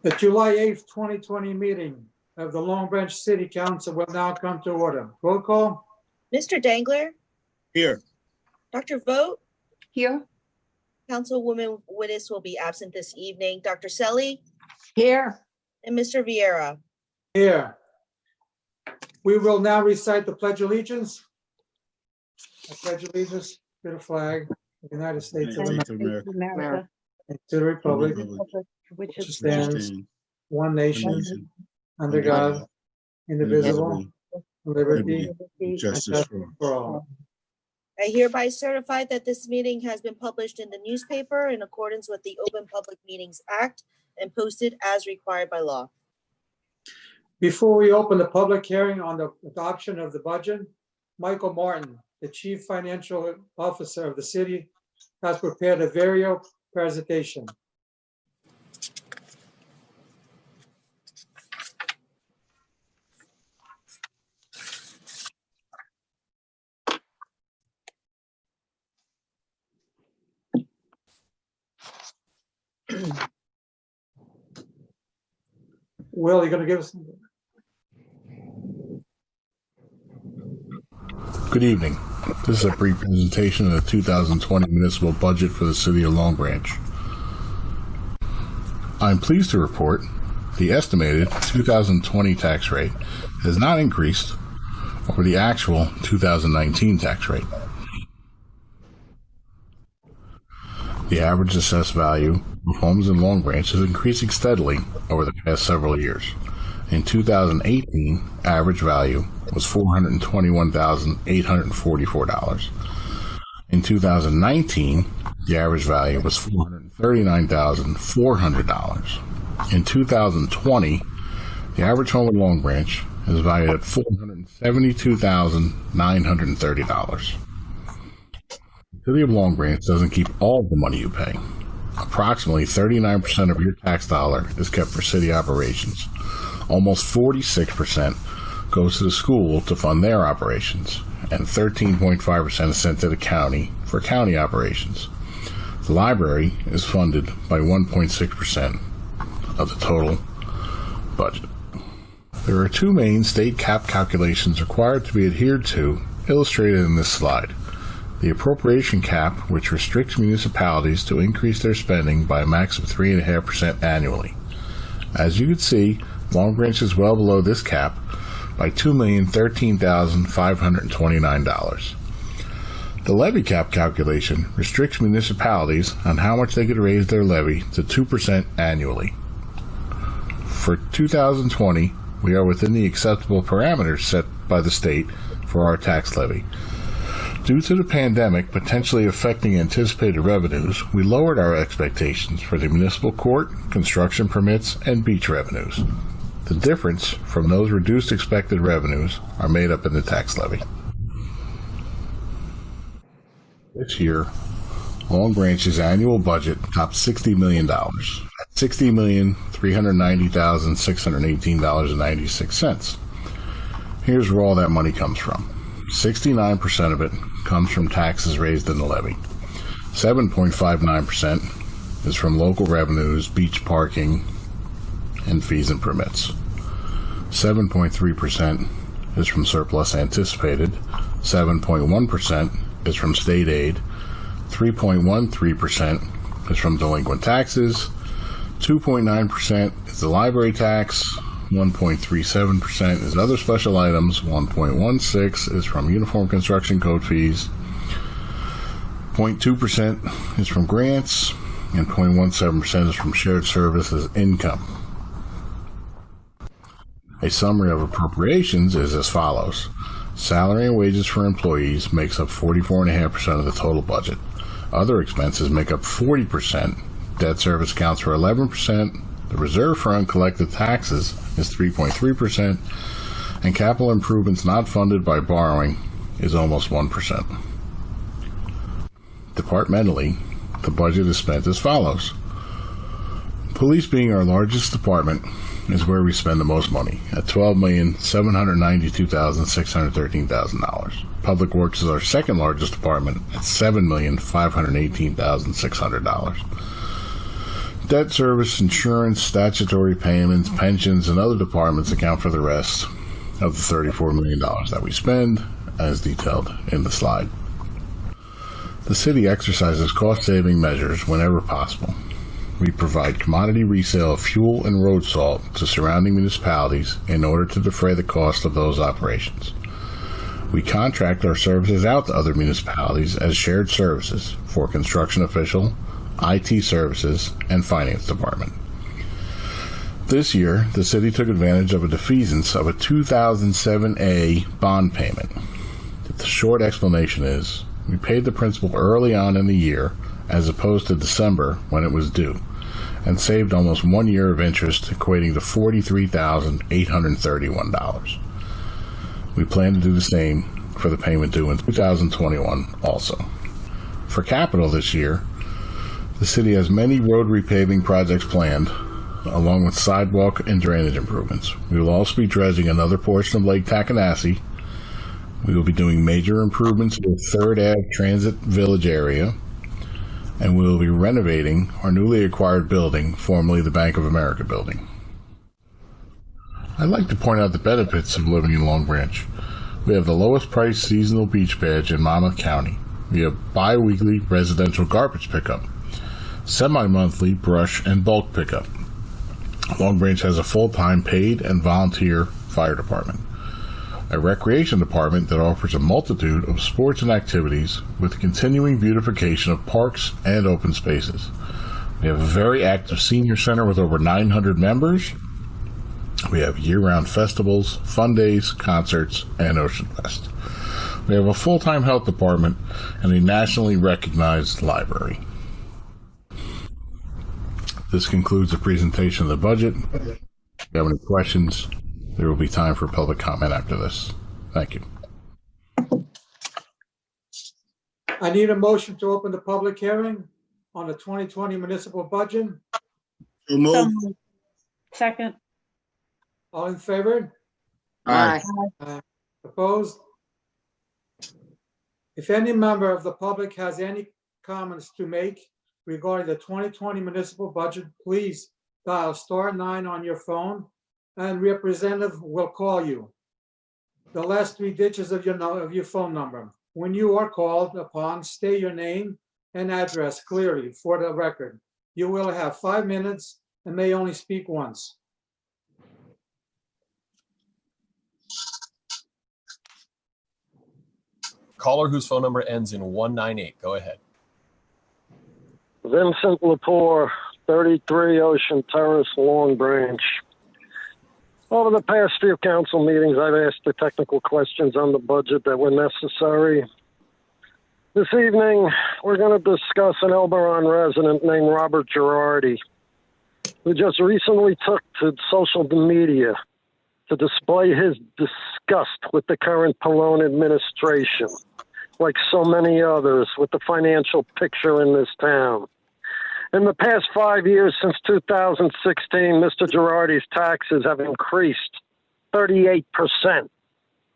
The July 8th, 2020 meeting of the Long Branch City Council will now come to order. Roll call. Mr. Dangler? Here. Dr. Vogt? Here. Councilwoman Wittes will be absent this evening. Dr. Selly? Here. And Mr. Vieira? Here. We will now recite the Pledge of Allegiance. I pledge allegiance to the flag of the United States of America and to the republic Which which is stands one nation under God, indivisible, liberty and Justice for all. I hereby certify that this meeting has been published in the newspaper in accordance with the Open Public Meetings Act and posted as required by law. Before we open the public hearing on the adoption of the budget, Michael Martin, the Chief Financial Officer of the city, has prepared a video presentation. Will, you going to give us? Good evening. This is a brief presentation of the 2020 municipal budget for the city of Long Branch. I'm pleased to report the estimated 2020 tax rate has not increased over the actual 2019 tax rate. The average assessed value of homes in Long Branch is increasing steadily over the past several years. In 2018, average value was $421,844. In 2019, the average value was $439,400. In 2020, the average home in Long Branch is valued at $472,930. The City of Long Branch doesn't keep all of the money you pay. Approximately 39% of your tax dollar is kept for city operations. Almost 46% goes to the school to fund their operations, and 13.5% is sent to the county for county operations. The library is funded by 1.6% of the total budget. There are two main state cap calculations required to be adhered to, illustrated in this slide. The appropriation cap, which restricts municipalities to increase their spending by a max of 3.5% annually. As you can see, Long Branch is well below this cap by $2,013,529. The levy cap calculation restricts municipalities on how much they could raise their levy to 2% annually. For 2020, we are within the acceptable parameters set by the state for our tax levy. Due to the pandemic potentially affecting anticipated revenues, we lowered our expectations for the municipal court, construction permits, and beach revenues. The difference from those reduced expected revenues are made up in the tax levy. This year, Long Branch's annual budget topped $60 million at $60,390,618.96. Here's where all that money comes from. 69% of it comes from taxes raised in the levy. 7.59% is from local revenues, beach parking, and fees and permits. 7.3% is from surplus anticipated. 7.1% is from state aid. 3.13% is from delinquent taxes. 2.9% is the library tax. 1.37% is other special items. 1.16% is from uniform construction code fees. 0.2% is from grants, and 0.17% is from shared services income. A summary of appropriations is as follows. Salary and wages for employees makes up 44.5% of the total budget. Other expenses make up 40%. Debt service accounts for 11%. The reserve for uncollected taxes is 3.3%, and capital improvements not funded by borrowing is almost 1%. Departmentally, the budget is spent as follows. Police, being our largest department, is where we spend the most money, at $12,792,613,000. Public Works is our second largest department at $7,518,600. Debt service, insurance, statutory payments, pensions, and other departments account for the rest of the $34 million that we spend, as detailed in the slide. The city exercises cost-saving measures whenever possible. We provide commodity resale of fuel and road salt to surrounding municipalities in order to defray the cost of those operations. We contract our services out to other municipalities as shared services for construction official, IT services, and finance department. This year, the city took advantage of a defeasance of a 2007A bond payment. The short explanation is, we paid the principal early on in the year as opposed to December when it was due, and saved almost 1 year of interest, equating to $43,831. We plan to do the same for the payment due in 2021 also. For capital this year, the city has many road repaving projects planned, along with sidewalk and drainage improvements. We will also be dredging another portion of Lake Takanassee. We will be doing major improvements to the 3rd Ave Transit Village area, and we will be renovating our newly acquired building, formerly the Bank of America building. I'd like to point out the benefits of living in Long Branch. We have the lowest priced seasonal beach badge in Monmouth County. We have bi-weekly residential garbage pickup, semi-monthly brush and bulk pickup. Long Branch has a full-time paid and volunteer fire department, a recreation department that offers a multitude of sports and activities with continuing beautification of parks and open spaces. We have a very active senior center with over 900 members. We have year-round festivals, fun days, concerts, and Ocean Fest. We have a full-time health department and a nationally recognized library. This concludes the presentation of the budget. If you have any questions, there will be time for public comment after this. Thank you. I need a motion to open the public hearing on the 2020 municipal budget. So moved. Second. All in favor? Aye. Opposed? If any member of the public has any comments to make regarding the 2020 municipal budget, please dial *9 on your phone and a representative will call you. The last 3 digits of your phone number. When you are called upon, state your name and address clearly for the record. You will have 5 minutes and may only speak once. Caller whose phone number ends in 198. Go ahead. Vincent Lepore, 33 Ocean Terrace, Long Branch. Over the past few council meetings, I've asked the technical questions on the budget that were necessary. This evening, we're going to discuss an Elberon resident named Robert Girardi, who just recently took to social media to display his disgust with the current Pallone administration, like so many others, with the financial picture in this town. In the past 5 years, since 2016, Mr. Girardi's taxes have increased 38%.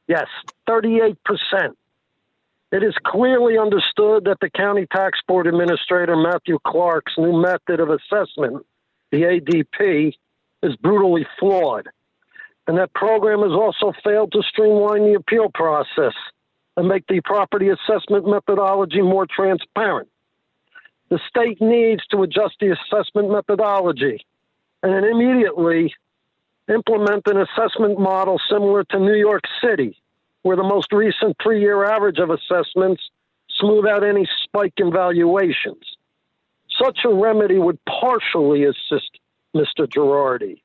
Yes, 38%. It is clearly understood that the County Tax Board Administrator Matthew Clark's new method of assessment, the ADP, is brutally flawed. And that program has also failed to streamline the appeal process and make the property assessment methodology more transparent. The state needs to adjust the assessment methodology and then immediately implement an assessment model similar to New York City, where the most recent 3-year average of assessments smooth out any spike in valuations. Such a remedy would partially assist Mr. Girardi.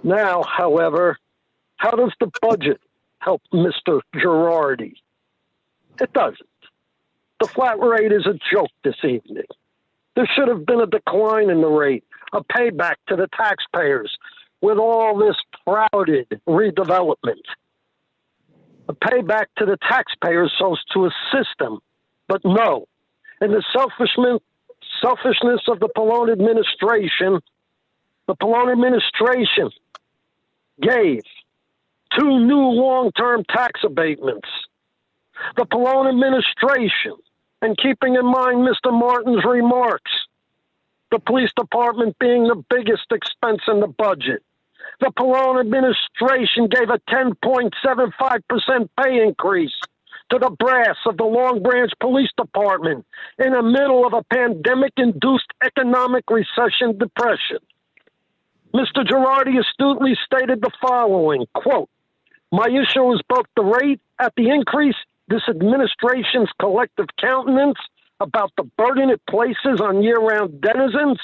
Now, however, how does the budget help Mr. Girardi? It doesn't. The flat rate is a joke this evening. There should have been a decline in the rate, a payback to the taxpayers with all this crowded redevelopment. A payback to the taxpayers so as to assist them. But no. In the selfishness of the Pallone administration, gave 2 new long-term tax abatements. The Pallone administration, and keeping in mind Mr. Martin's remarks, the police department being the biggest expense in the budget. The Pallone administration gave a 10.75% pay increase to the brass of the Long Branch Police Department in the middle of a pandemic-induced economic recession depression. Mr. Girardi astutely stated the following, quote, "My issue is both the rate at the increase this administration's collective countenance about the burden it places on year-round denizens.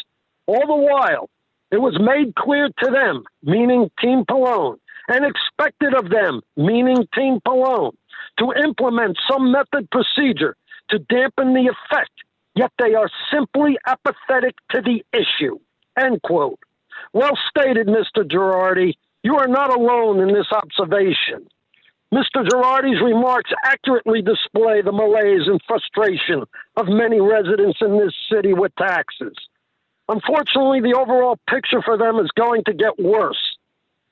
All the while, it was made clear to them, meaning Team Pallone, and expected of them, meaning Team Pallone, to implement some method procedure to dampen the effect, yet they are simply apathetic to the issue." End quote. Well stated, Mr. Girardi. You are not alone in this observation. Mr. Girardi's remarks accurately display the malaise and frustration of many residents in this city with taxes. Unfortunately, the overall picture for them is going to get worse.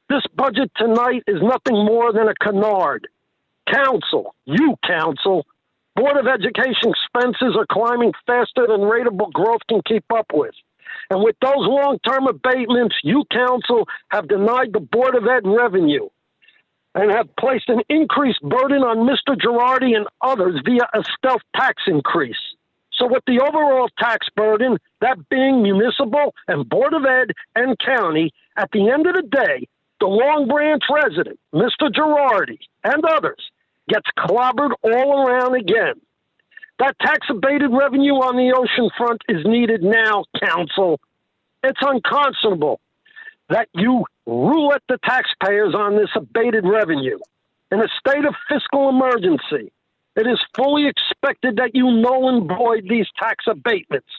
This budget tonight is nothing more than a canard. Council, you council, Board of Education expenses are climbing faster than rateable growth can keep up with. And with those long-term abatements, you council have denied the Board of Ed revenue and have placed an increased burden on Mr. Girardi and others via a stealth tax increase. So with the overall tax burden, that being municipal and Board of Ed and county, at the end of the day, the Long Branch resident, Mr. Girardi, and others, gets clobbered all around again. That tax-abated revenue on the ocean front is needed now, council. It's unconscionable that you rule at the taxpayers on this abated revenue. In a state of fiscal emergency, it is fully expected that you null and void these tax abatements.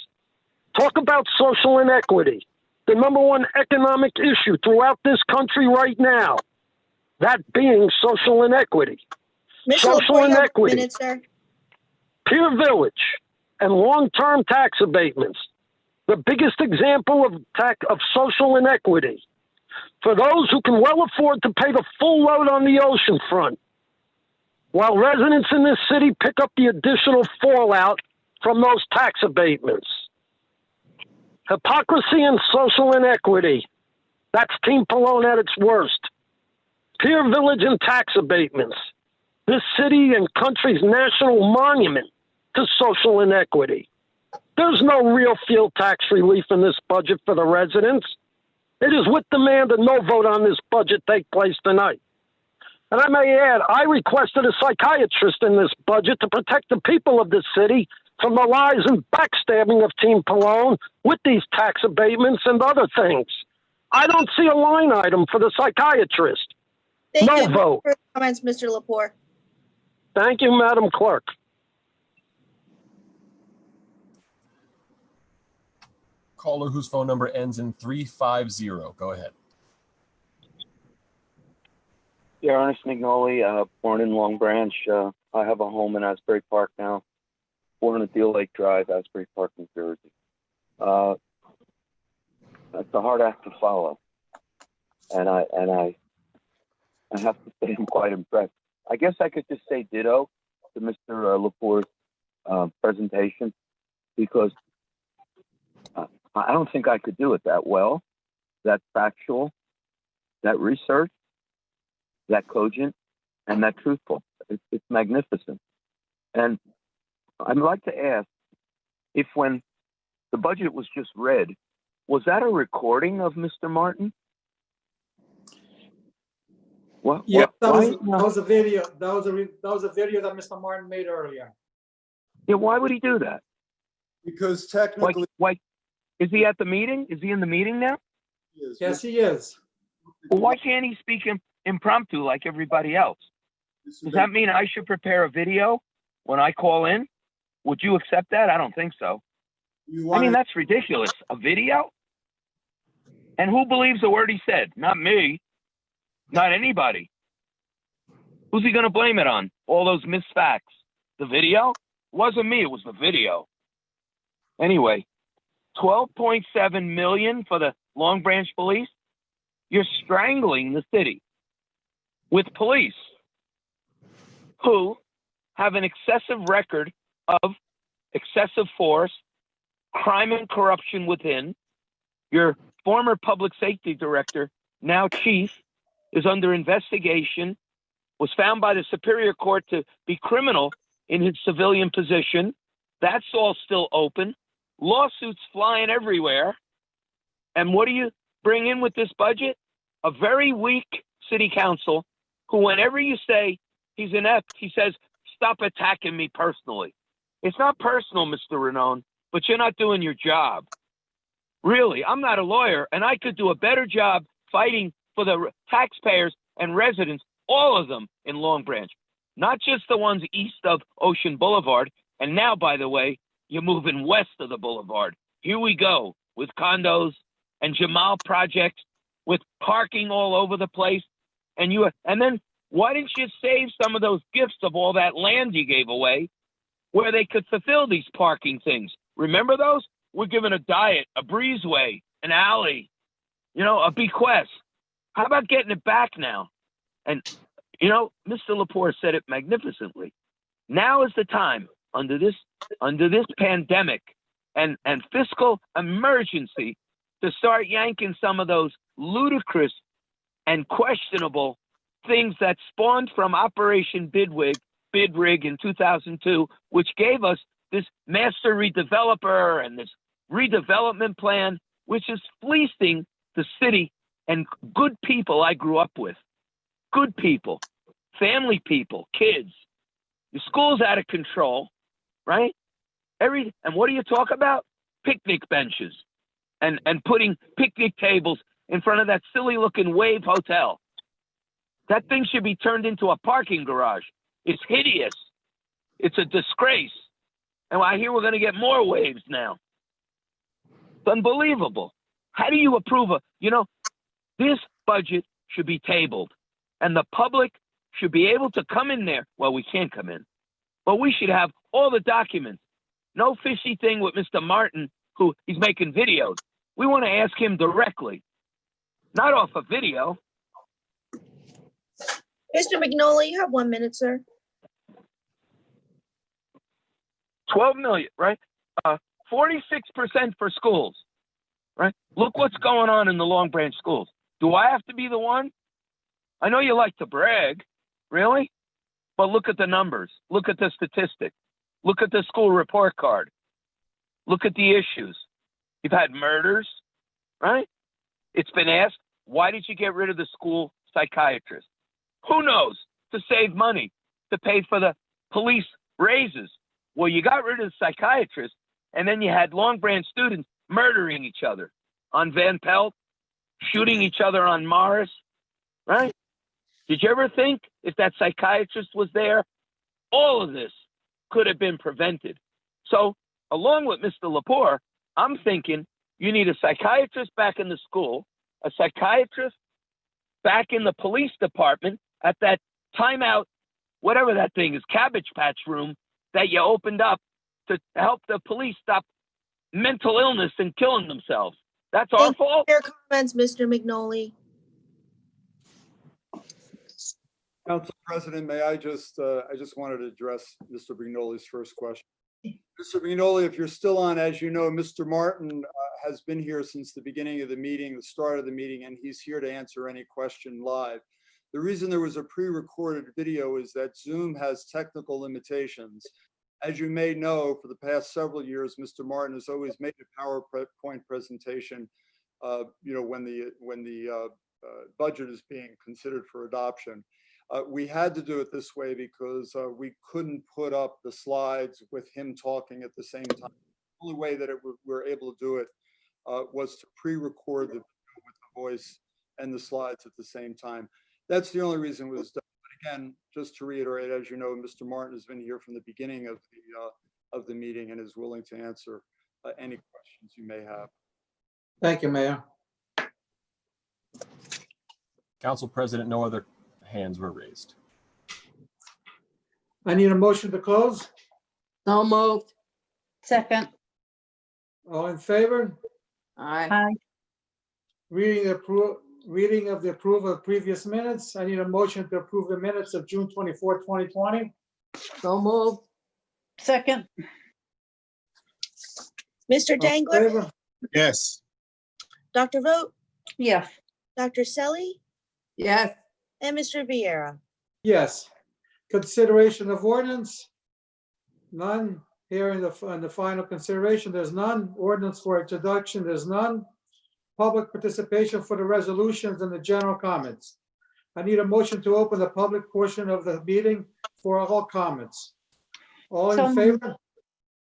Talk about social inequity, the number one economic issue throughout this country right now, that being social inequity. Mr. Social Laporte, you have a inequity. minute, sir. Peer Village and long-term tax abatements, the biggest example of social inequity. For those who can well afford to pay the full load on the ocean front, while residents in this city pick up the additional fallout from those tax abatements. Hypocrisy and social inequity. That's Team Pallone at its worst. Peer Village and tax abatements. This city and country's national monument to social inequity. There's no real field tax relief in this budget for the residents. It is with demand a no vote on this budget take place tonight. And I may add, I requested a psychiatrist in this budget to protect the people of this city from the lies and backstabbing of Team Pallone with these tax abatements and other things. I don't see a line item for the psychiatrist. Thank No you. vote. For comments, Mr. Laporte. Thank you, Madam Clerk. Caller whose phone number ends in 350. Go ahead. Yeah, Ernest Mignoli, born in Long Branch. I have a home in Asbury Park now. Born at Deal Lake Drive, Asbury Park, New Jersey. It's a hard act to follow, and I have to say I'm quite impressed. I guess I could just say ditto to Mr. Laporte's presentation, because I don't think I could do it that well, that factual, that research, that cogent, and that truthful. It's magnificent. And I'd like to ask if when the budget was just read, was that a recording of Mr. Martin? What? Yeah, that why? was a video. That was a video that Mr. Martin made earlier. Yeah, why would he do that? Because Why, technically, why? Is he at the meeting? Is he in the meeting now? Yes, he is. Well, why can't he speak impromptu like everybody else? Does that mean I should prepare a video when I call in? Would you accept that? I don't think so. I mean, that's ridiculous. A video? And who believes a word he said? Not me. Not anybody. Who's he going to blame it on? All those misfacts. The video? It wasn't me. It was the video. Anyway, $12.7 million for the Long Branch Police. You're strangling the city with police who have an excessive record of excessive force crime and corruption within. Your former public safety director, now chief, is under investigation, was found by the Superior Court to be criminal in his civilian position. That's all still open. Lawsuits flying everywhere. And what do you bring in with this budget? A very weak city council who, whenever you say he's inept, he says, stop attacking me personally. It's not personal, Mr. Ranone, but you're not doing your job. Really, I'm not a lawyer, and I could do a better job fighting for the taxpayers and residents, all of them in Long Branch, not just the ones east of Ocean Boulevard. And now, by the way, you're moving west of the boulevard. Here we go with condos and Jamal projects with parking all over the place. And then why didn't you save some of those gifts of all that land you gave away where they could fulfill these parking things? Remember those? We're giving a diet, a breezeway, an alley, a bequest. How about getting it back now? And, Mr. Lepore said it magnificently. Now is the time under this pandemic and fiscal emergency to start yanking some of those ludicrous and questionable things that spawned from Operation Bidrig in 2002, which gave us this master redeveloper and this redevelopment plan, which is fleecing the city and good people I grew up with. Good people, family people, kids. The school's out of control, right? And what do you talk about? Picnic benches and putting picnic tables in front of that silly looking Wave Hotel. That thing should be turned into a parking garage. It's hideous. It's a disgrace. And I hear we're going to get more waves now. It's unbelievable. How do you approve this budget should be tabled and the public should be able to come in there. Well, we can't come in, but we should have all the documents. No fishy thing with Mr. Martin, who he's making videos. We want to ask him directly, not off a video. Mr. McNolly, you have 1 minute, sir. 12 million, right? 46% for schools, right? Look what's going on in the Long Branch schools. Do I have to be the one? I know you like to brag, really? But look at the numbers. Look at the statistics. Look at the school report card. Look at the issues. You've had murders, right? It's been asked, why did you get rid of the school psychiatrist? Who knows? To save money, to pay for the police raises. Well, you got rid of the psychiatrist, and then you had Long Branch students murdering each other on Van Pelt, shooting each other on Morris, right? Did you ever think if that psychiatrist was there, all of this could have been prevented? So, along with Mr. Lepore, I'm thinking you need a psychiatrist back in the school, a psychiatrist back in the police department at that timeout, whatever that thing is, Cabbage Patch room that you opened up to help the police stop mental illness and killing themselves. That's our Thank you fault. for your comments, Mr. McNolly. Council President, may I just wanted to address Mr. Brignoli's first question. Mr. Brignoli, if you're still on, as you know, Mr. Martin has been here since the beginning of the meeting, the start of the meeting, and he's here to answer any question live. The reason there was a pre-recorded video is that Zoom has technical limitations. As you may know, for the past several years, Mr. Martin has always made a PowerPoint presentation, when the budget is being considered for adoption. We had to do it this way because we couldn't put up the slides with him talking at the same time. The only way that we were able to do it was to pre-record the video with the voice and the slides at the same time. That's the only reason it was done. But again, just to reiterate, as you know, Mr. Martin has been here from the beginning of the meeting and is willing to answer any questions you may have. Thank you, Mayor. Council President, no other hands were raised. I need a motion to close. So moved. Second. All in favor? Aye. Reading of the approval of previous minutes. I need a motion to approve the minutes of June 24, 2020. So moved. Second. Mr. All in Dangler, favor? Yes. Dr. Vogt, Yes. Dr. Selly, Yes. and Mr. Viera. Yes. Consideration of ordinance? None. Here in the final consideration, there's none. Ordinance for introduction, there's none. Public participation for the resolutions and the general comments. I need a motion to open the public portion of the meeting for all comments. All in favor?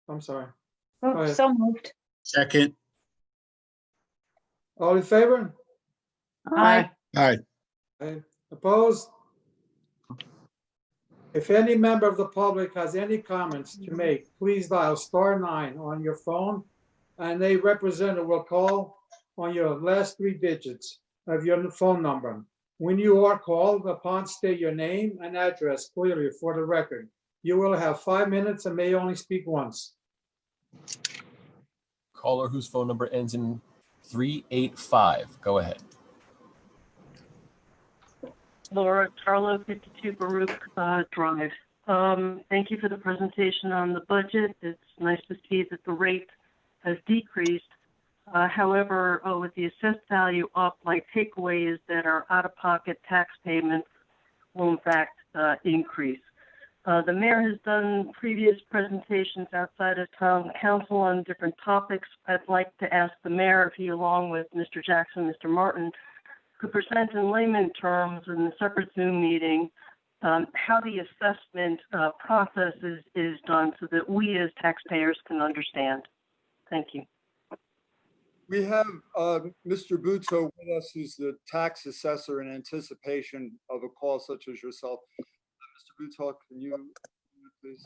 I'm sorry. Go ahead. So moved. Second. All in favor? Aye. Aye. Aye. Opposed? If any member of the public has any comments to make, please dial *9 on your phone, and a representative will call on your last 3 digits of your phone number. When you are called upon, state your name and address clearly for the record. You will have 5 minutes and may only speak once. Caller whose phone number ends in 385. Go ahead. Laura Tarlow, 52 Baruch Drive. Thank you for the presentation on the budget. It's nice to see that the rate has decreased. However, with the assessed value up, my takeaway is that our out-of-pocket tax payments will in fact increase. The mayor has done previous presentations outside of town council on different topics. I'd like to ask the mayor if he, along with Mr. Jackson, Mr. Martin, could present in layman terms in a separate Zoom meeting how the assessment process is done so that we as taxpayers can understand. Thank you. We have Mr. Buto with us, who's the tax assessor in anticipation of a call such as yourself. Mr. Buto, can you please?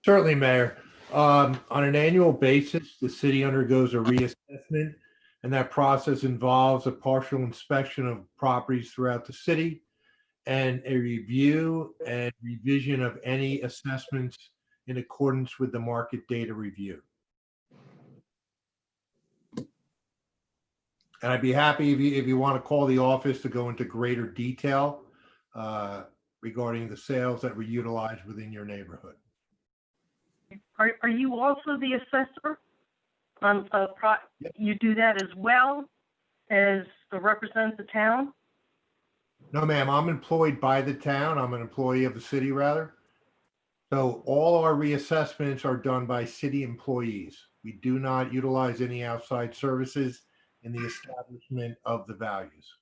Certainly, Mayor. On an annual basis, the city undergoes a reassessment, and that process involves a partial inspection of properties throughout the city and a review and revision of any assessments in accordance with the market data review. And I'd be happy if you want to call the office to go into greater detail regarding the sales that were utilized within your neighborhood. Are you also the assessor? You do that as well as to represent the town? No, ma'am, I'm employed by the town. I'm an employee of the city, rather. So all our reassessments are done by city employees. We do not utilize any outside services in the establishment of the values.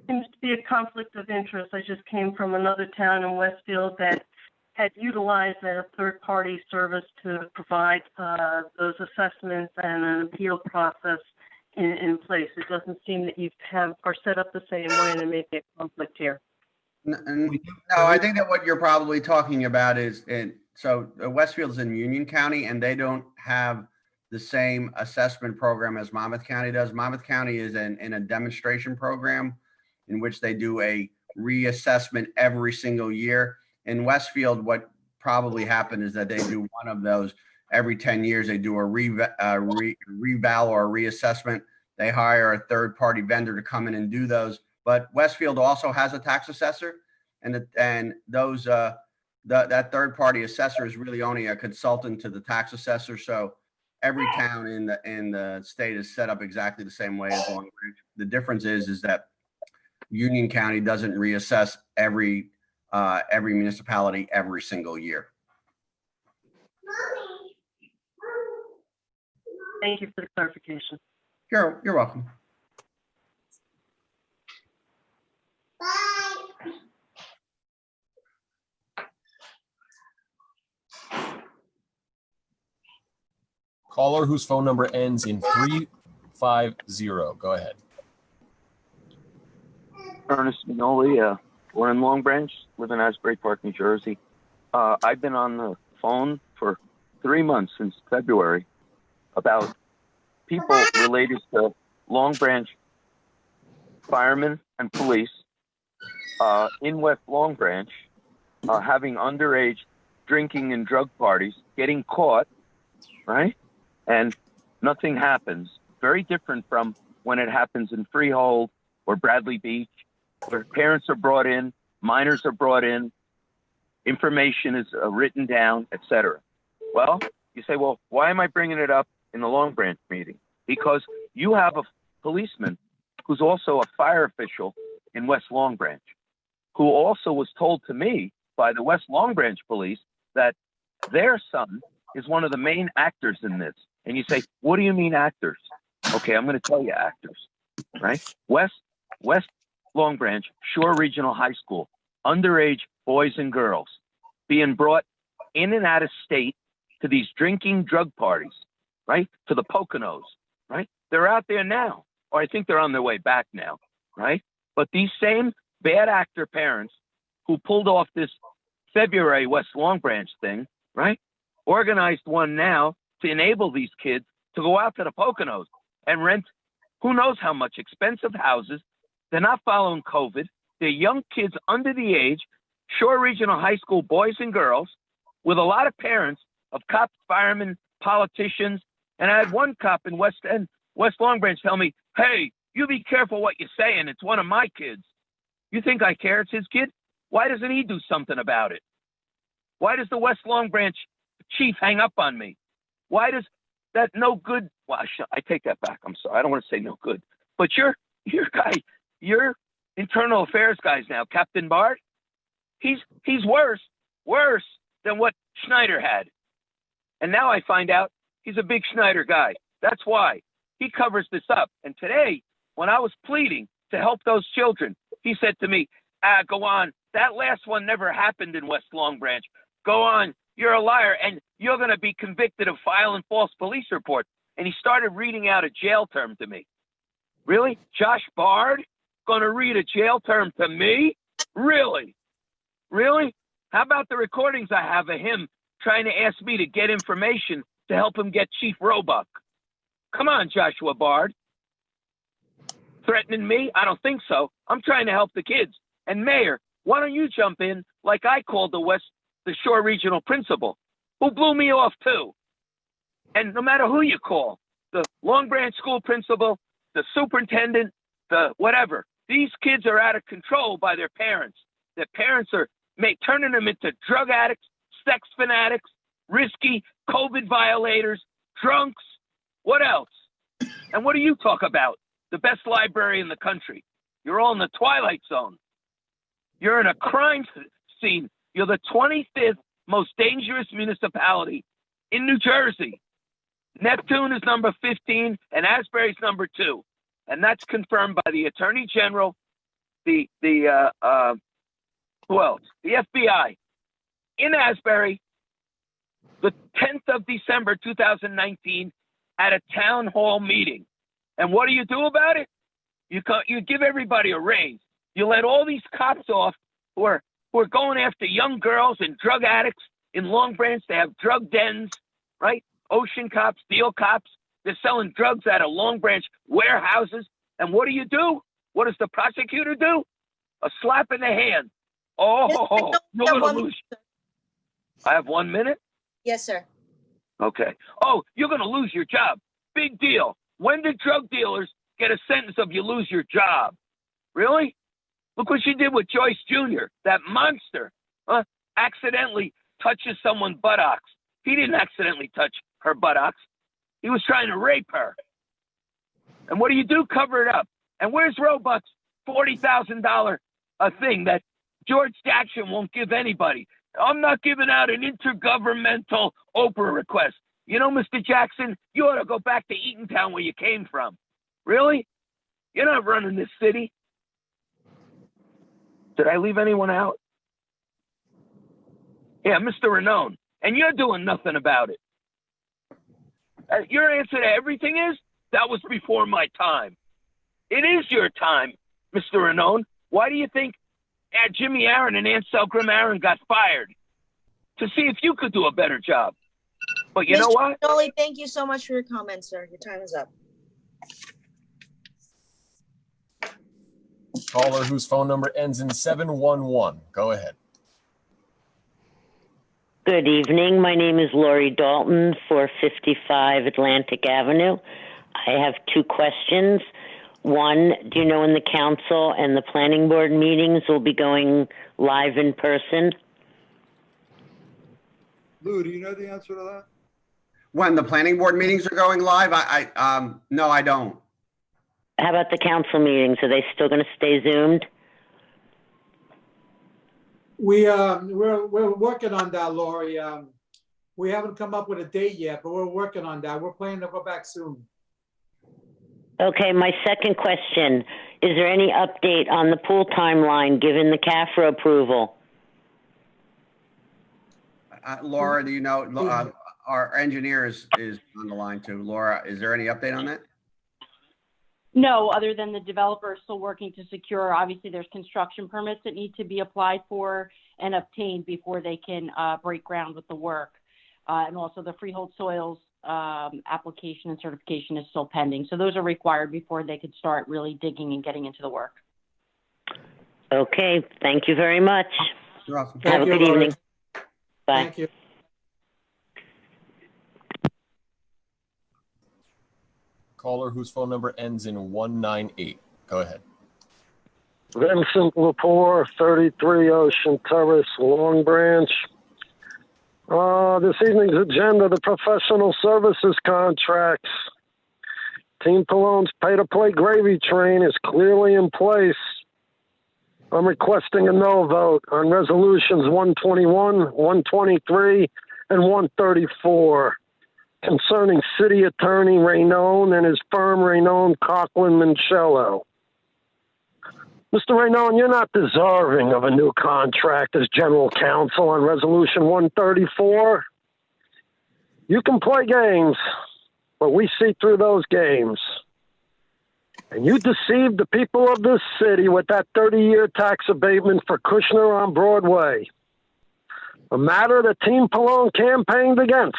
Seems to be a conflict of interest. I just came from another town in Westfield that had utilized a third-party service to provide those assessments and an appeal process in place. It doesn't seem that you are set up the same way, and there may be a conflict here. No, I think that what you're probably talking about is, so Westfield's in Union County, and they don't have the same assessment program as Monmouth County does. Monmouth County is in a demonstration program in which they do a reassessment every single year. In Westfield, what probably happened is that they do one of those every 10 years. They do a reval or a reassessment. They hire a third-party vendor to come in and do those. But Westfield also has a tax assessor, and that third-party assessor is really only a consultant to the tax assessor. So every town in the state is set up exactly the same way as Long Branch. The difference is that Union County doesn't reassess every municipality every single year. Thank you for the clarification. You're welcome. Caller whose phone number ends in 350. Go ahead. Ernest Minoli, we're in Long Branch, live in Asbury Park, New Jersey. I've been on the phone for 3 months since February about people related to Long Branch firemen and police in West Long Branch having underage drinking and drug parties, getting caught, right? And nothing happens. Very different from when it happens in Freehold or Bradley Beach, where parents are brought in, minors are brought in, information is written down, etc. Well, You say, well, why am I bringing it up in the Long Branch meeting? Because you have a policeman who's also a fire official in West Long Branch, who also was told to me by the West Long Branch police that their son is one of the main actors in this. And you say, what do you mean actors? Okay, I'm going to tell you actors, right? West Long Branch, Shore Regional High School, underage boys and girls being brought in and out of state to these drinking drug parties, right? To the Poconos, right? They're out there now, or I think they're on their way back now, right? But these same bad actor parents who pulled off this February West Long Branch thing, right? Organized one now to enable these kids to go out to the Poconos and rent who knows how much expensive houses. They're not following COVID. They're young kids under the age, Shore Regional High School boys and girls, with a lot of parents of cops, firemen, politicians. And I had one cop in West Long Branch tell me, hey, you be careful what you're saying. It's one of my kids. You think I care? It's his kid? Why doesn't he do something about it? Why does the West Long Branch chief hang up on me? Why does that no good? Well, I take that back. I'm sorry. I don't want to say no good. But your internal affairs guys now, Captain Bard, he's worse than what Schneider had. And now I find out he's a big Schneider guy. That's why he covers this up. And today, when I was pleading to help those children, he said to me, go on. That last one never happened in West Long Branch. Go on. You're a liar, and you're going to be convicted of filing false police reports. And he started reading out a jail term to me. Really? Josh Bard going to read a jail term to me? Really? Really? How about the recordings I have of him trying to ask me to get information to help him get Chief Roebuck? Come on, Joshua Bard. Threatening me? I don't think so. I'm trying to help the kids. And Mayor, why don't you jump in like I called the Shore Regional principal, who blew me off too. And no matter who you call, the Long Branch school principal, the superintendent, the whatever, these kids are out of control by their parents. Their parents are turning them into drug addicts, sex fanatics, risky COVID violators, drunks. What else? And what do you talk about? The best library in the country. You're all in the twilight zone. You're in a crime scene. You're the 25th most dangerous municipality in New Jersey. Neptune is number 15 and Asbury's number 2. And that's confirmed by the Attorney General, who else? The FBI. In Asbury, the 10th of December, 2019, at a town hall meeting. And what do you do about it? You give everybody a raise. You let all these cops off who are going after young girls and drug addicts in Long Branch. They have drug dens, right? Ocean cops, steel cops. They're selling drugs out of Long Branch warehouses. And what do? What does the prosecutor do? A slap in the hand. Oh, you're going to lose. I have 1 minute? Yes, sir. Okay. Oh, you're going to lose your job. Big deal. When did drug dealers get a sentence of you lose your job? Really? Look what you did with Joyce Jr., that monster. Accidentally touches someone's buttocks. He didn't accidentally touch her buttocks. He was trying to rape her. And what do? Cover it up. And where's Roebuck's $40,000 a thing that George Jackson won't give anybody? I'm not giving out an intergovernmental Oprah request. You know, Mr. Jackson, you ought to go back to Eatontown where you came from. Really? You're not running this city. Did I leave anyone out? Yeah, Mr. Renone. And you're doing nothing about it. Your answer to everything is, that was before my time. It is your time, Mr. Renone. Why do you think Jimmy Aaron and Ansel Grim Aaron got fired? To see if you could do a better job. But you know what? Dolly, thank you so much for your comments, sir. Your time is up. Caller whose phone number ends in 711. Go ahead. Good evening. My name is Lori Dalton, 455 Atlantic Avenue. I have 2 questions. One, do you know when the council and the planning board meetings will be going live in person? Lou, do you know the answer to that? When the planning board meetings are going live, no, I don't. How about the council meetings? Are they still going to stay Zoomed? We're working on that, Lori. We haven't come up with a date yet, but we're working on that. We're planning to go back soon. Okay, my second question, is there any update on the pool timeline given the CAFRA approval? Laura, do you know, our engineer is on the line too. Laura, is there any update on that? No, other than the developer is still working to secure. Obviously, there's construction permits that need to be applied for and obtained before they can break ground with the work. And also the freehold soils application and certification is still pending. So those are required before they could start really digging and getting into the work. Okay, thank you very much. You're welcome. Have a good evening. Bye. Thank you. Caller whose phone number ends in 198. Go ahead. Vincent Lepore, 33 Ocean Terrace, Long Branch. This evening's agenda, the professional services contracts. Team Palone's pay-to-play gravy train is clearly in place. I'm requesting a no vote on resolutions 121, 123, and 134 concerning City Attorney Raynone and his firm Raynone, Coughlin, Mancello. Mr. Raynone, you're not deserving of a new contract as general counsel on resolution 134. You can play games, but we see through those games. And you deceived the people of this city with that 30-year tax abatement for Kushner on Broadway, a matter that Team Palone campaigned against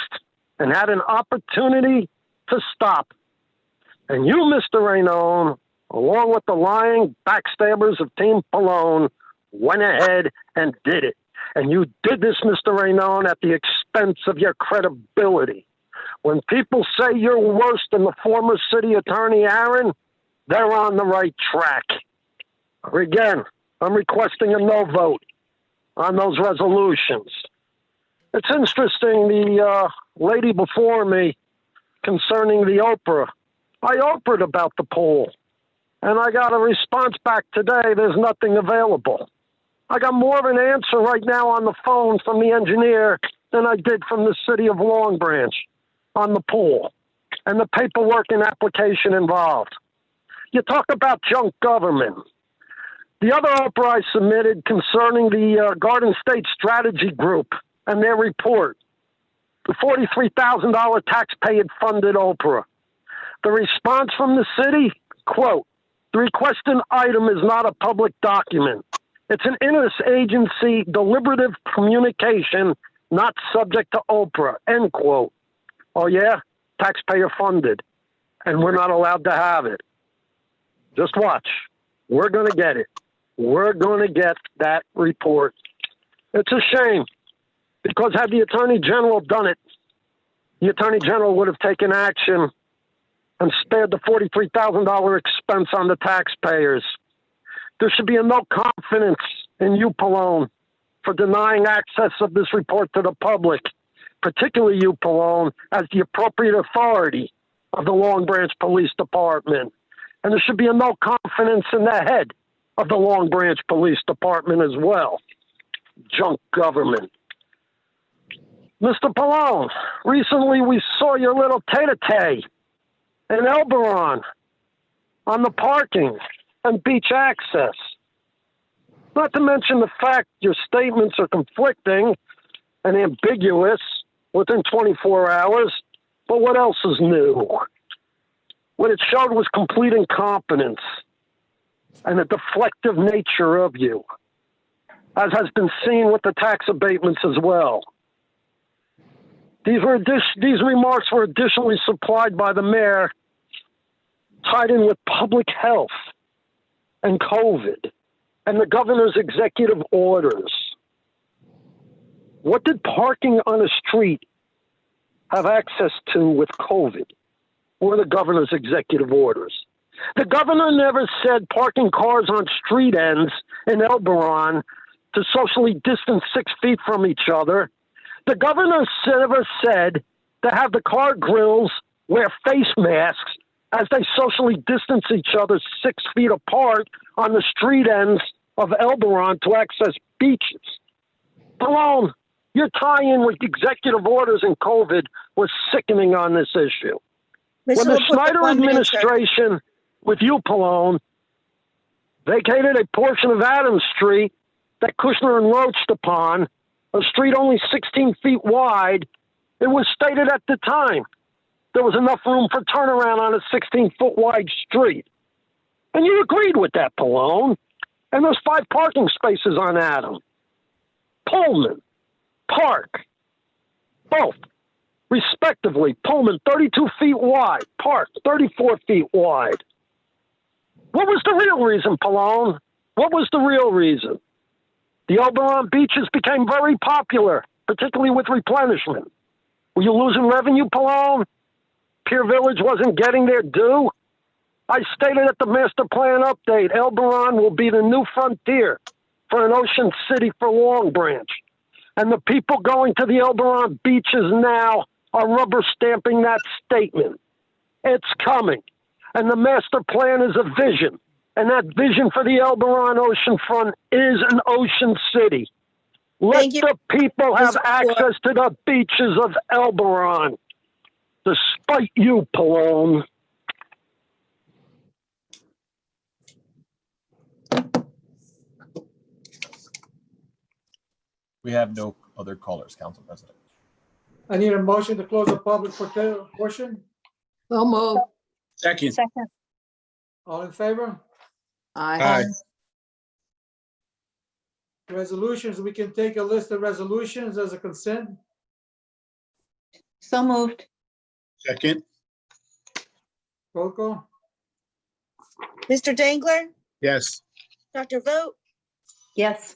and had an opportunity to stop. And you, Mr. Raynone, along with the lying backstabbers of Team Palone, went ahead and did it. And you did this, Mr. Raynone, at the expense of your credibility. When people say you're worse than the former city attorney, Aaron, they're on the right track. Again, I'm requesting a no vote on those resolutions. It's interesting, the lady before me concerning the Oprah. I Oprah'd about the poll, and I got a response back today. There's nothing available. I got more of an answer right now on the phone from the engineer than I did from the city of Long Branch on the poll and the paperwork and application involved. You talk about junk government. The other Oprah I submitted concerning the Garden State Strategy Group and their report, the $43,000 taxpayer-funded Oprah. The response from the city, quote, the requested item is not a public document. It's an interagency deliberative communication not subject to Oprah, end quote. Oh yeah, taxpayer-funded, and we're not allowed to have it. Just watch. We're going to get it. We're going to get that report. It's a shame, because had the Attorney General done it, the Attorney General would have taken action and spared the $43,000 expense on the taxpayers. There should be a no confidence in you, Palone, for denying access of this report to the public, particularly you, Palone, as the appropriate authority of the Long Branch Police Department. And there should be a no confidence in the head of the Long Branch Police Department as well. Junk government. Mr. Palone, recently we saw your little tete-a-tete in Elberon on the parking and beach access. Not to mention the fact your statements are conflicting and ambiguous within 24 hours. But what else is new? What it showed was complete incompetence and a deflective nature of you, as has been seen with the tax abatements as well. These remarks were additionally supplied by the mayor, tied in with public health and COVID and the governor's executive orders. What did parking on a street have access to with COVID or the governor's executive orders? The governor never said parking cars on street ends in Elberon to socially distance 6 feet from each other. The governor never said to have the car grills wear face masks as they socially distance each other 6 feet apart on the street ends of Elberon to access beaches. Pallone, your tie-in with executive orders and COVID was sickening on this issue. Mr. When the LaPointe, Snyder 1 minute, sir. administration, with you, Pallone, vacated a portion of Adams Street that Kushner encroached upon, a street only 16 feet wide, it was stated at the time there was enough room for turnaround on a 16-foot wide street. And you agreed with that, Pallone. And there's 5 parking spaces on Adam. Pullman, Park, both, respectively. Pullman, 32 feet wide. Park, 34 feet wide. What was the real reason, Pallone? What was the real reason? The Elberon beaches became very popular, particularly with replenishment. Were you losing revenue, Pallone? Pier Village wasn't getting their due? I stated at the master plan update, Elberon will be the new frontier for an ocean city for Long Branch. And the people going to the Elberon beaches now are rubber stamping that statement. It's coming. And the master plan is a vision. And that vision for the Elberon oceanfront is an ocean city. Let the people have access to the beaches of Elberon. Despite you, Pallone. We have no other callers, Council President. I need a motion to close the public portion. So moved. Second. Second. All in favor? Aye. Resolutions, we can take a list of resolutions as a consent. So moved. Second. Roll call. Mr. Dangler, Yes. Dr. Vogt, Yes.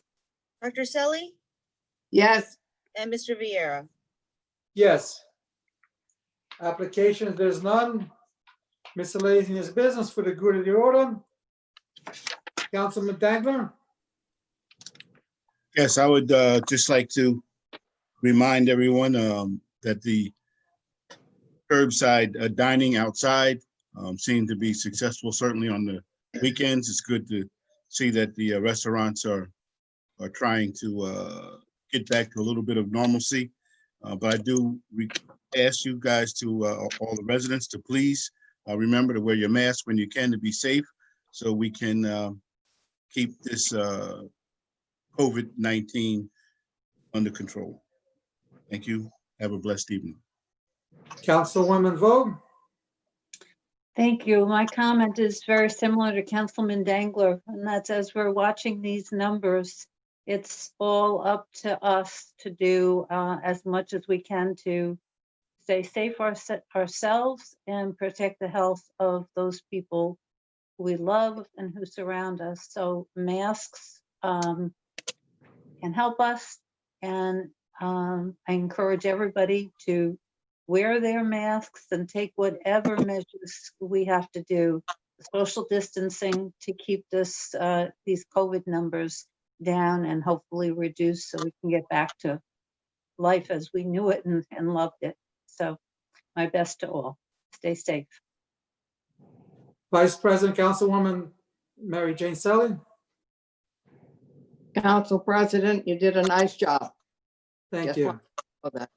Dr. Selly, Yes. and Mr. Viera. Yes. Applications, there's none. Miscellaneous business for the good of the order. Councilman Dangler? Yes, I would just like to remind everyone that the curbside dining outside seemed to be successful, certainly on the weekends. It's good to see that the restaurants are trying to get back to a little bit of normalcy. But I do ask you guys to, all the residents, to please remember to wear your mask when you can to be safe, so we can keep this COVID-19 under control. Thank you. Have a blessed evening. Councilwoman Vogt? Thank you. My comment is very similar to Councilman Dangler, and that's as we're watching these numbers, it's all up to us to do as much as we can to stay safe ourselves and protect the health of those people we love and who surround us. So masks can help us, and I encourage everybody to wear their masks and take whatever measures we have to do, social distancing, to keep these COVID numbers down and hopefully reduce so we can get back to life as we knew it and loved it. So my best to all. Stay safe. Vice President, Councilwoman Mary Jane Selly? Council President, you did a nice job. Thank Just you. want to know that.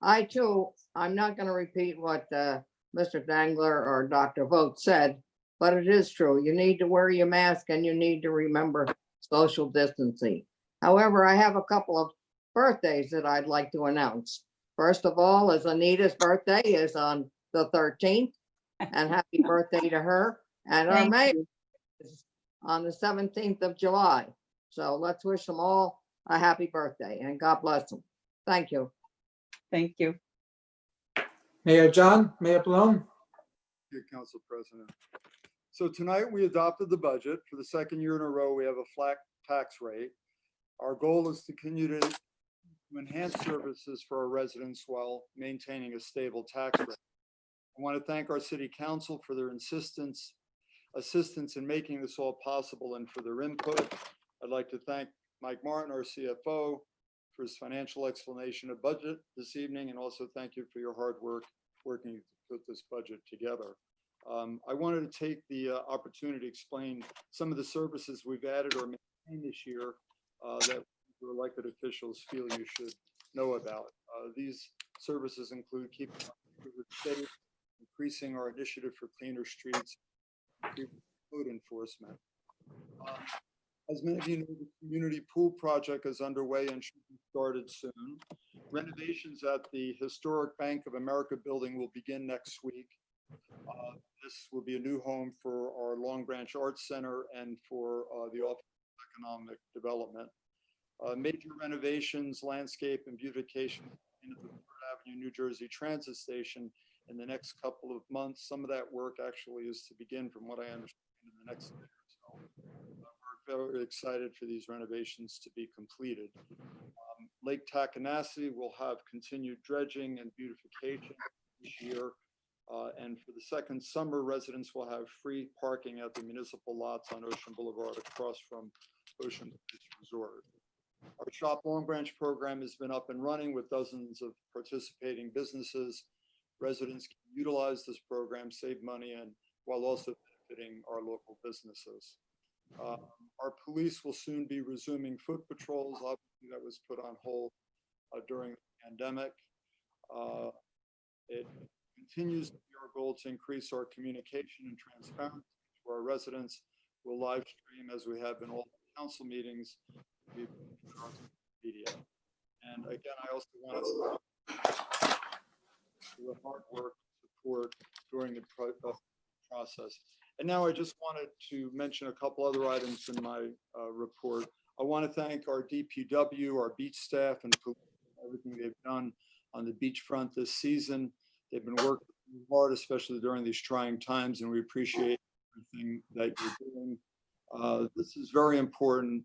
I too, I'm not going to repeat what Mr. Dangler or Dr. Vogt said, but it is true. You need to wear your mask and you need to remember social distancing. However, I have a couple of birthdays that I'd like to announce. First of all, is Anita's birthday is on the 13th, and happy birthday to her. And our mayor is on the 17th of July. So let's wish them all a happy birthday and God bless them. Thank you. Thank you. Mayor Pallone? Dear Council President. So tonight we adopted the budget. For the second year in a row, we have a flat tax rate. Our goal is to continue to enhance services for our residents while maintaining a stable tax rate. I want to thank our city council for their assistance in making this all possible and for their input. I'd like to thank Mike Martin, our CFO, for his financial explanation of budget this evening, and also thank you for your hard work working to put this budget together. I wanted to take the opportunity to explain some of the services we've added or maintained this year that your elected officials feel you should know about. These services include keeping our neighborhoods safe, increasing our initiative for cleaner streets, code enforcement. As many of you know, the community pool project is underway and should be started soon. Renovations at the historic Bank of America building will begin next week. This will be a new home for our Long Branch Arts Center and for the Office of Economic Development. Major renovations, landscape, and beautification in the 3rd Avenue, New Jersey Transit Station in the next couple of months. Some of that work actually is to begin, from what I understand, in the next year. So we're very excited for these renovations to be completed. Lake Tackanassie will have continued dredging and beautification this year. And for the second summer, residents will have free parking at the municipal lots on Ocean Boulevard across from Ocean Beach Resort. Our Shop Long Branch program has been up and running with dozens of participating businesses. Residents can utilize this program, save money, and while also benefiting our local businesses. Our police will soon be resuming foot patrols. Obviously, that was put on hold during the pandemic. It continues to be our goal to increase our communication and transparency to our residents. We'll live stream, as we have in all council meetings, media. And again, I also want to thank the hard work support during the process. And now I just wanted to mention a couple other items in my report. I want to thank our DPW, our beach staff, and everything they've done on the beachfront this season. They've been working hard, especially during these trying times, and we appreciate everything that you're doing. This is very important.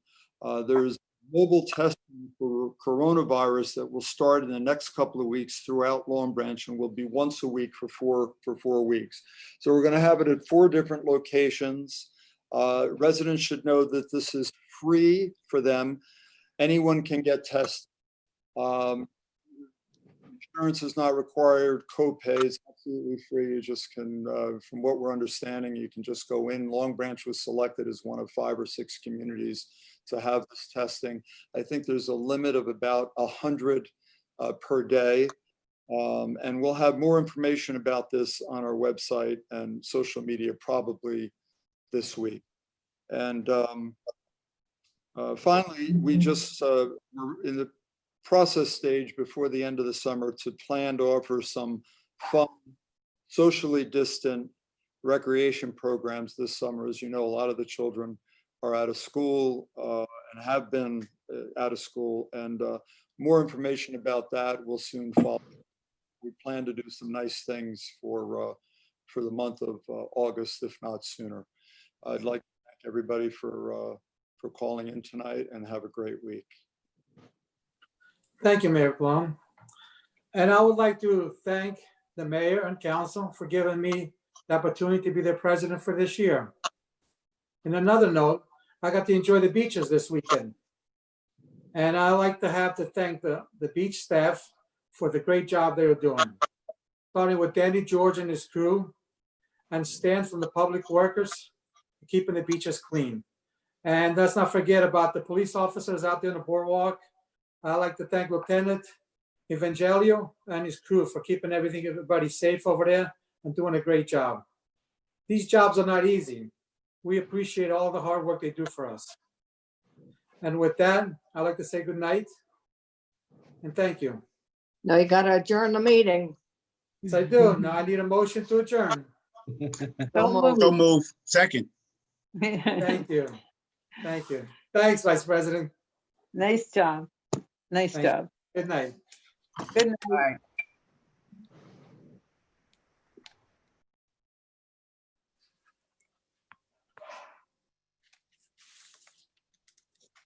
There's mobile testing for coronavirus that will start in the next couple of weeks throughout Long Branch and will be once a week for four weeks. So we're going to have it at 4 different locations. Residents should know that this is free for them. Anyone can get tested. Insurance is not required. Copay is absolutely free. You just can, from what we're understanding, you can just go in. Long Branch was selected as one of 5 or 6 communities to have this testing. I think there's a limit of about 100 per day. And we'll have more information about this on our website and social media probably this week. And finally, we just were in the process stage before the end of the summer to plan to offer some fun, socially distant recreation programs this summer. As you know, a lot of the children are out of school and have been out of school, and more information about that will soon follow. We plan to do some nice things for the month of August, if not sooner. I'd like to thank everybody for calling in tonight, and have a great week. Thank you, Mayor Plum. And I would like to thank the mayor and council for giving me the opportunity to be their president for this year. In another note, I got to enjoy the beaches this weekend. And I like to have to thank the beach staff for the great job they are doing. Starting with Danny George and his crew, and Stan from the public workers, keeping the beaches clean. And let's not forget about the police officers out there on the boardwalk. I'd like to thank Lieutenant Evangelio and his crew for keeping everybody safe over there and doing a great job. These jobs are not easy. We appreciate all the hard work they do for us. And with that, I'd like to say good night and thank you. Now you got to adjourn the meeting. Yes, I do. Now I need a motion to adjourn. So move. Second. Thank you. Thank you. Thanks, Vice President. Nice job. Nice Thanks. job. Good night. Good night. All right.